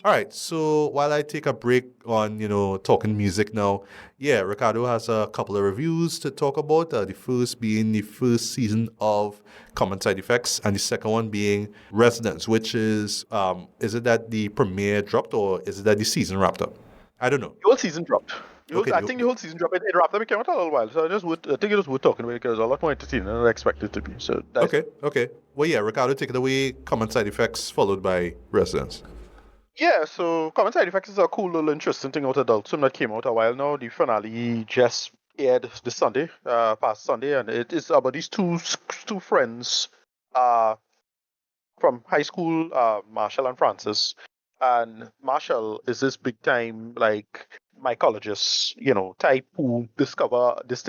All right, so while I take a break on, talking music now, yeah, Ricardo has a couple of reviews to talk about. The first being the first season of Common Side Effects, and the second one being Residence, which is it that the premiere dropped or is it that the season wrapped up? I don't know. The whole season dropped. Okay, I think the whole season dropped. It wrapped up. It came out a little while, so I think it was worth talking about because it was a lot more entertaining than I expected it to be. So that's okay. Well, yeah, Ricardo, take it away. Common Side Effects followed by Residence. yeah. So Common Side Effects is a cool little interesting thing out of Adult Swim that came out a while now. The finale just aired this Sunday, past Sunday, and it is about these two friends, uh, from high school, Marshall and Francis. And Marshall is this big time like mycologist, type who discover this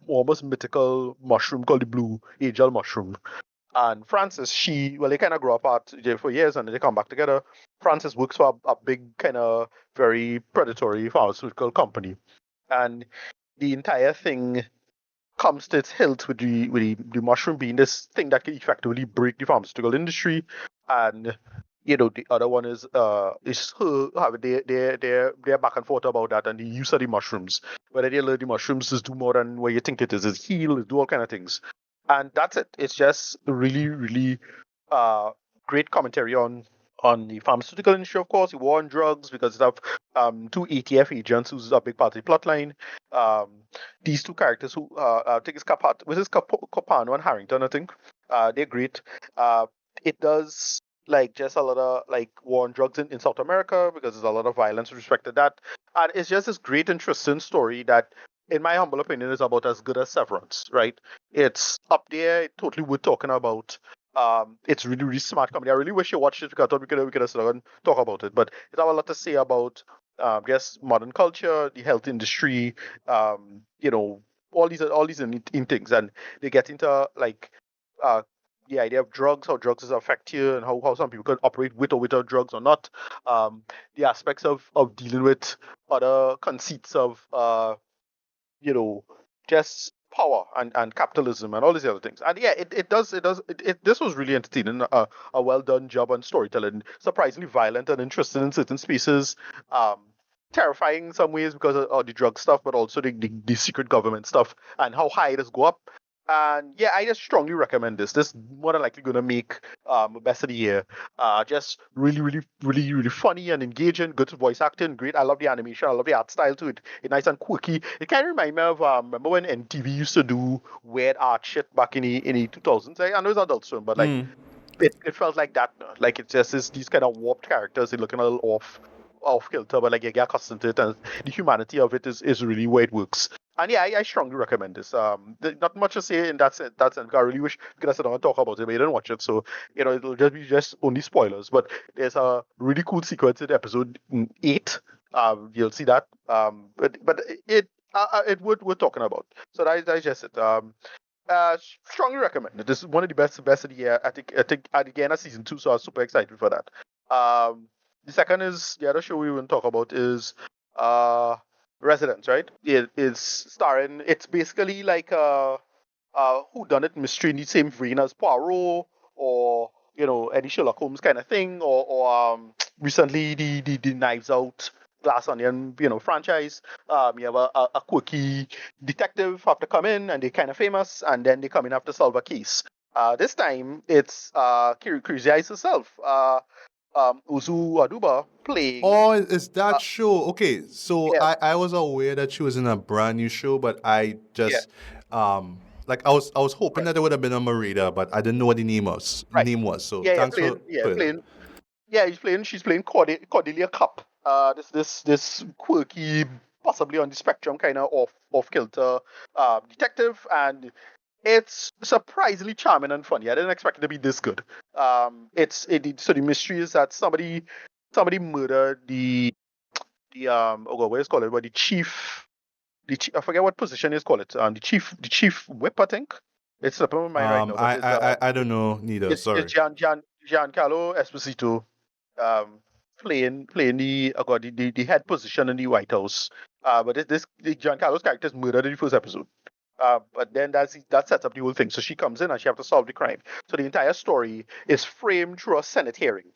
almost mythical mushroom called the blue angel mushroom. And Francis, they kind of grow apart for years and then they come back together. Francis works for a big kind of very predatory pharmaceutical company, and the entire thing comes to its hilt with the mushroom being this thing that can effectively break the pharmaceutical industry. And the other one is her having their back and forth about that and the use of the mushrooms. Whether they learn the mushrooms is do more than what you think it is heal, is do all kind of things. And that's it. It's just really, really uh great commentary on the pharmaceutical industry, of course, the war on drugs, because they have two ATF agents who's a big part of the plotline. Um, these two characters who I think it's Capano and Harrington, I think. They're great. Uh, it does like just a lot of like war on drugs in South America because there's a lot of violence with respect to that. And it's just this great, interesting story that, in my humble opinion, is about as good as Severance, right? It's up there, totally worth talking about. It's really, really smart comedy. I really wish you watched it because I thought we could sit down and talk about it. But it have a lot to say about just modern culture, the health industry, all these in things, and they get into like uh the idea of drugs, how drugs affect you, and how some people can operate with or without drugs or not. The aspects of dealing with other conceits of you know, just power and capitalism and all these other things. And yeah, this was really entertaining, a well done job on storytelling, surprisingly violent and interesting in certain spaces. Um, Terrifying in some ways because of the drug stuff, but also the secret government stuff and how high it does go up. And yeah, I just strongly recommend this. This more than likely going to make best of the year. Just really, really, really, really funny and engaging. Good voice acting, great. I love the animation. I love the art style to it. It's nice and quirky. It kind of remind me of remember when NTV used to do weird art shit back in the 2000s. I know it's Adult Swim, but like it felt like that. Like it's just these kind of warped characters. They're looking a little off kilter, but like you get accustomed to it, and the humanity of it is really where it works. And yeah, I strongly recommend this. Not much to say in that sense. I really wish we could have sat down and talk about it, but I didn't watch it, so it'll just be just only spoilers. But there's a really cool sequence in episode 8. You'll see that. But it we're talking about. So that's just it. Strongly recommend it. This is one of the best of the year. I think again at season 2, so I was super excited for that. The second is the other show we want to talk about is uh Residence, right? It is starring. It's basically like a who done it mystery in the same vein as Poirot or any Sherlock Holmes kind of thing, or recently the Knives Out, Glass Onion, franchise. You have a quirky detective have to come in, and they're kind of famous, and then they come in have to solve a case. This time it's Crazy Eyes herself, Uzu Aduba playing. Oh, is that Uh, show? Okay, so yeah, I was aware that she was in a brand new show, but I yeah, just like I was hoping right, that it would have been on my radar, but I didn't know what the right. name was. So Yeah, yeah, thanks for putting that. playing. Yeah, she's playing Cordelia Cup. This quirky, possibly on the spectrum, kind of off kilter detective, and it's surprisingly charming and funny. I didn't expect it to be this good. So the mystery is that somebody murdered the oh god, what is it called? But I forget what position is called it. The chief whip, I think. It's slipping my mind right now, but I, I I I don't know neither. it's Sorry. Giancarlo Esposito, um, playing the head position in the White House. But the Giancarlo's character is murdered in the first episode. But then that sets up the whole thing. So she comes in and she has to solve the crime. So the entire story is framed through a Senate hearing.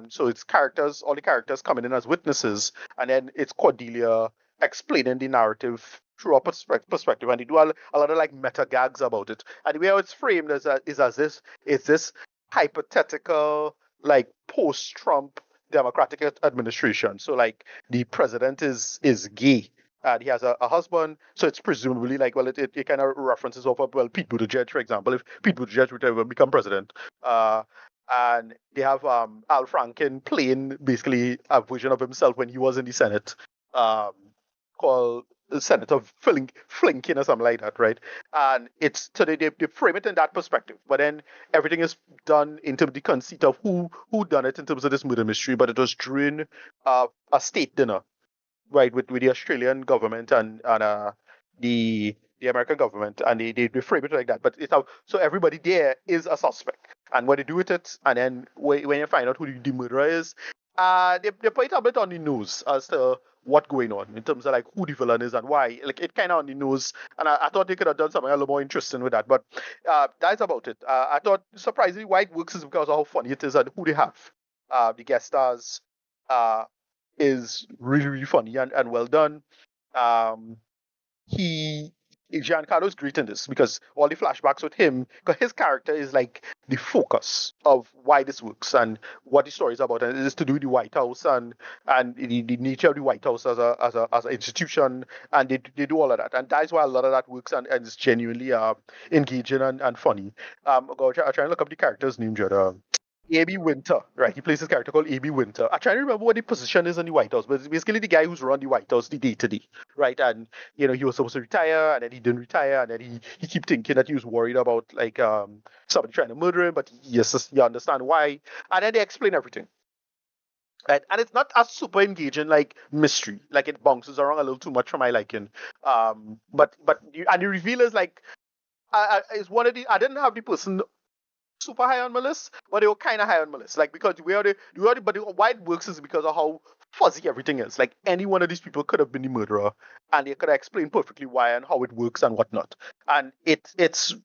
So it's characters, all the characters coming in as witnesses, and then it's Cordelia explaining the narrative through a perspective, and they do a lot of like meta gags about it. And the way how it's framed is as this is this hypothetical like post-Trump Democratic administration. So like the president is gay. And he has a husband, so it's presumably like, well, it kind of references off of, well, Pete Buttigieg, for example, if Pete Buttigieg would ever become president. Uh, and they have Al Franken playing basically a version of himself when he was in the Senate, um, called Senator Flinkin or something like that, right? And it's so they frame it in that perspective, but then everything is done in terms of the conceit of who done it in terms of this murder mystery. But it was during a state dinner, right, with the Australian government and the American government, and they frame it like that. But it's how so everybody there is a suspect, and what they do with it, and then when you find out who the murderer is, they put it a bit on the nose as to what's going on in terms of like who the villain is and why. Like it kind of on the nose, and I thought they could have done something a little more interesting with that. But that's about it. I thought surprisingly why it works is because of how funny it is and who they have. The guest stars. Uh, is really, really funny and well done. Um, he Giancarlo's great in this because all the flashbacks with him, because his character is like the focus of why this works and what the story is about, and it is to do with the White House and the nature of the White House as an institution, and they do all of that, and that's why a lot of that works and it's genuinely engaging and funny. I'll try and look up the character's name, Jada. A.B. Winter, right? He plays this character called A.B. Winter. I'm trying to remember what the position is in the White House, but it's basically the guy who's run the White House the day to day, right? And he was supposed to retire, and then he didn't retire, and then he keep thinking that he was worried about like somebody trying to murder him, but you understand why, and then they explain everything. Right? And it's not a super engaging like mystery, like it bounces around a little too much for my liking. And the reveal is like is one of the I didn't have the person super high on my list, but they were kind of high on my list. Like because why it works is because of how fuzzy everything is. Like any one of these people could have been the murderer, and they could have explained perfectly why and how it works and whatnot. And it's to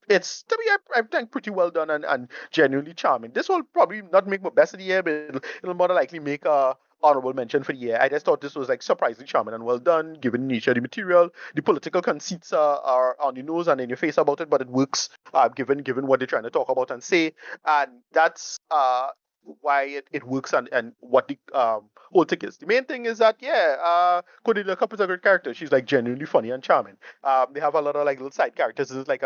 me, I think pretty well done and genuinely charming. This will probably not make my best of the year, but it'll more than likely make a honorable mention for the year. I just thought this was like surprisingly charming and well done, given the nature of the material. The political conceits are on the nose and in your face about it, but it works given what they're trying to talk about and say, and that's why it works and what the whole thing is. The main thing is that Cordelia Cup is a great character. She's like genuinely funny and charming. They have a lot of like little side characters. There's like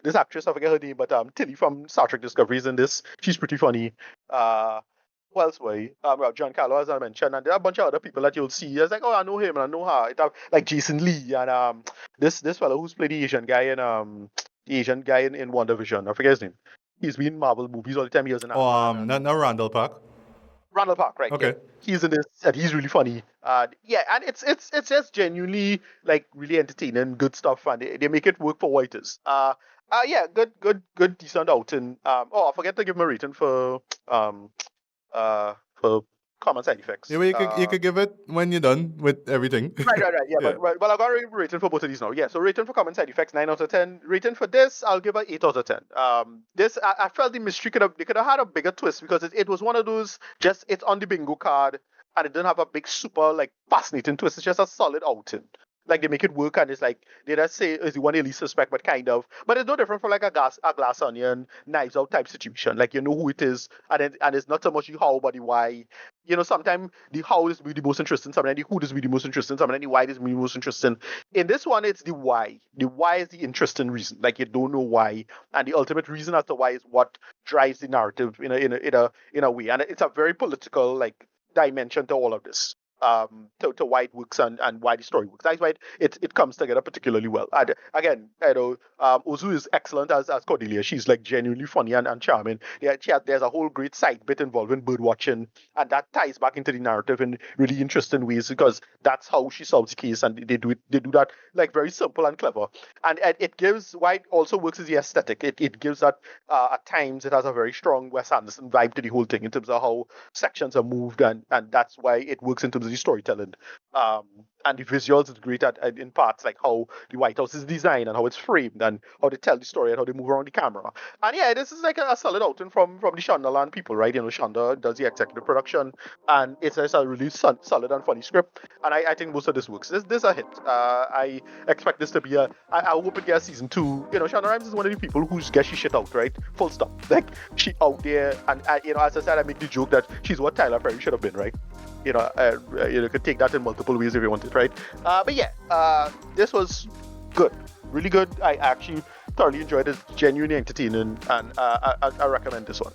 this actress, I forget her name, but Tilly from Star Trek Discovery is in this. She's pretty funny. Who else were he? Well, Giancarlo, as I mentioned, and there are a bunch of other people that you'll see. It's like, oh, I know him and I know her. It have, like Jason Lee and this fellow who's played the Asian guy in WandaVision. I forget his name. He's been in Marvel movies all the time. He was in Oh, Ant-Man not and Randall Park. Randall Park, right? Yeah, Okay. he's in this and he's really funny. And it's just genuinely like really entertaining, good stuff, and they make it work for what it is. Good, decent outing. I forget to give him a rating um for common side effects. Yeah, well, you could give it when you're done with everything. Right. Yeah, Yeah. but I got a rating for both of these now. Yeah, so rating for common side effects 9 out of 10. Rating for this, I'll give it 8 out of 10. This I felt the mystery they could have had a bigger twist because it was one of those just it's on the bingo card and it didn't have a big super like fascinating twist. It's just a solid outing. Like they make it work and it's like they just say is the one you least suspect, but kind of. But it's no different from like a glass onion, knives out type situation. Like you know who it is, and it's not so much the how but the why. Sometimes the how is the most interesting, sometimes the who is the most interesting, sometimes the why is the most interesting. In this one, it's the why. The why is the interesting reason. Like you don't know why, and the ultimate reason as to why is what drives the narrative in a way. And it's a very political like dimension to all of this. To why it works and why the story works. That's why it comes together particularly well. And again, Ozu is excellent as Cordelia. She's like genuinely funny and charming. There's a whole great side bit involving bird watching, and that ties back into the narrative in really interesting ways because that's how she solves the case, and they do that like very simple and clever. And it gives why it also works is the aesthetic. It gives that at times it has a very strong Wes Anderson vibe to the whole thing in terms of how sections are moved, and that's why it works in terms of the storytelling. And the visuals is great in parts, like how the White House is designed and how it's framed and how they tell the story and how they move around the camera. And yeah, this is like a solid outing from the Shondaland people, right? Shonda does the executive production, and it's a really solid and funny script. And I think most of this works. This is a hit. I expect this to be I hope it gets season 2. Shonda Rhimes is one of the people who gets she shit out, right? Full stop. Like, she out there, and as I said, I make the joke that she's what Tyler Perry should have been, right? You could take that in multiple ways if you wanted, right? But yeah, this was good, really good. I actually thoroughly enjoyed it, genuinely entertaining, and I recommend this one.